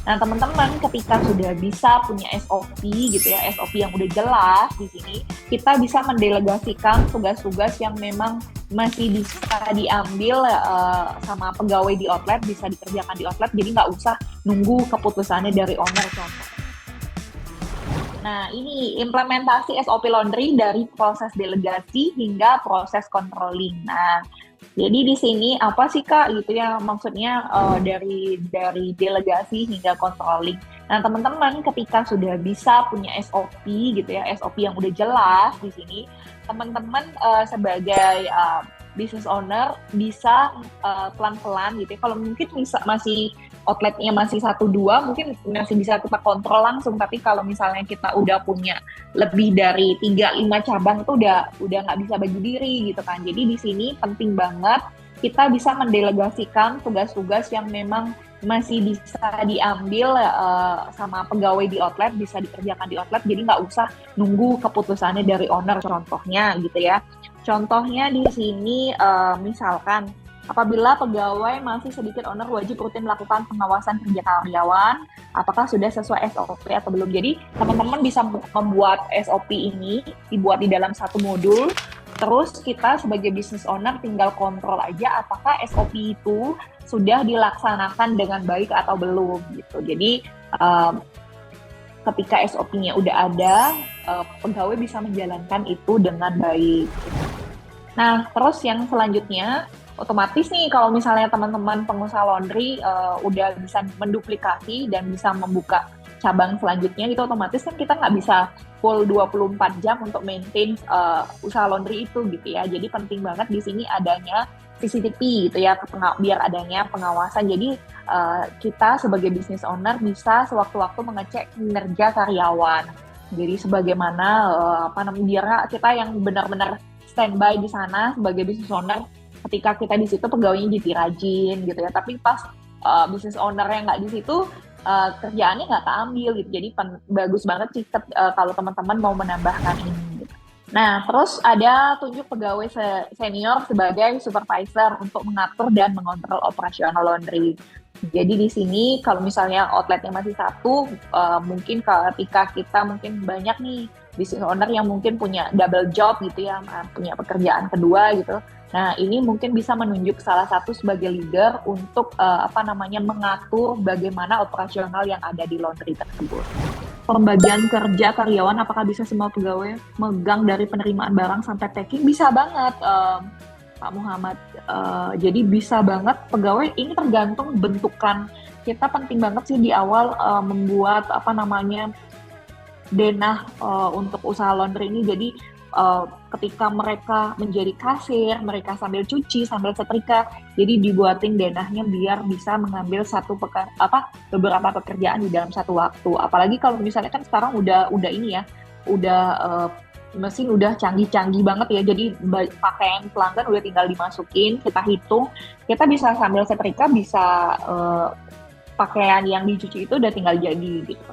Nah, teman-teman ketika sudah bisa punya SOP gitu ya, SOP yang udah jelas di sini, kita bisa mendelegasikan tugas-tugas yang memang masih bisa diambil sama pegawai di outlet, bisa dikerjakan di outlet, jadi nggak usah nunggu keputusannya dari owner contoh. Nah, ini implementasi SOP laundry dari proses delegasi hingga proses controlling. Nah, jadi di sini apa sih Kak gitu ya maksudnya dari delegasi hingga controlling. Nah, teman-teman ketika sudah bisa punya SOP gitu ya, SOP yang udah jelas di sini, teman-teman sebagai business owner bisa pelan-pelan gitu ya. Kalau mungkin bisa masih outletnya masih satu dua mungkin masih bisa kita kontrol langsung, tapi kalau misalnya kita udah punya lebih dari 3-5 cabang itu udah nggak bisa bagi diri gitu kan. Jadi di sini penting banget kita bisa mendelegasikan tugas-tugas yang memang masih bisa diambil sama pegawai di outlet, bisa dikerjakan di outlet, jadi nggak usah nunggu keputusannya dari owner contohnya gitu ya. Contohnya di sini misalkan apabila pegawai masih sedikit, owner wajib rutin melakukan pengawasan kerja karyawan, apakah sudah sesuai SOP atau belum. Jadi teman-teman bisa membuat SOP ini dibuat di dalam satu modul, terus kita sebagai business owner tinggal kontrol aja apakah SOP itu sudah dilaksanakan dengan baik atau belum gitu. Jadi ketika SOP-nya udah ada, pegawai bisa menjalankan itu dengan baik. Nah, terus yang selanjutnya, otomatis nih kalau misalnya teman-teman pengusaha laundry udah bisa menduplikasi dan bisa membuka cabang selanjutnya gitu, otomatis kan kita nggak bisa full 24 jam untuk maintain usaha laundry itu gitu ya. Jadi penting banget di sini adanya CCTV gitu ya, biar adanya pengawasan. Jadi kita sebagai business owner bisa sewaktu-waktu mengecek kinerja karyawan. Jadi sebagaimana apa namanya, biar kita yang benar-benar standby di sana sebagai business owner, ketika kita di situ pegawainya jadi rajin gitu ya, tapi pas business owner yang nggak di situ kerjaannya nggak keambil gitu. Jadi bagus banget sih kalau teman-teman mau menambahkan ini gitu. Nah, terus ada tunjuk pegawai senior sebagai supervisor untuk mengatur dan mengontrol operasional laundry. Jadi di sini kalau misalnya outletnya masih satu, mungkin ketika kita mungkin banyak nih business owner yang mungkin punya double job gitu ya, punya pekerjaan kedua gitu. Nah, ini mungkin bisa menunjuk salah satu sebagai leader untuk mengatur bagaimana operasional yang ada di laundry tersebut. Pembagian kerja karyawan, apakah bisa semua pegawai megang dari penerimaan barang sampai packing? Bisa banget, Pak Muhammad. Jadi bisa banget pegawai, ini tergantung bentukan. Kita penting banget sih di awal membuat denah untuk usaha laundry ini. Jadi ketika mereka menjadi kasir, mereka sambil cuci, sambil setrika, jadi dibuatin denahnya biar bisa mengambil beberapa pekerjaan di dalam satu waktu. Apalagi kalau misalnya kan sekarang udah ini ya, mesin udah canggih-canggih banget ya, jadi pakaian pelanggan udah tinggal dimasukin, kita hitung, kita bisa sambil setrika, bisa pakaian yang dicuci itu udah tinggal jadi gitu.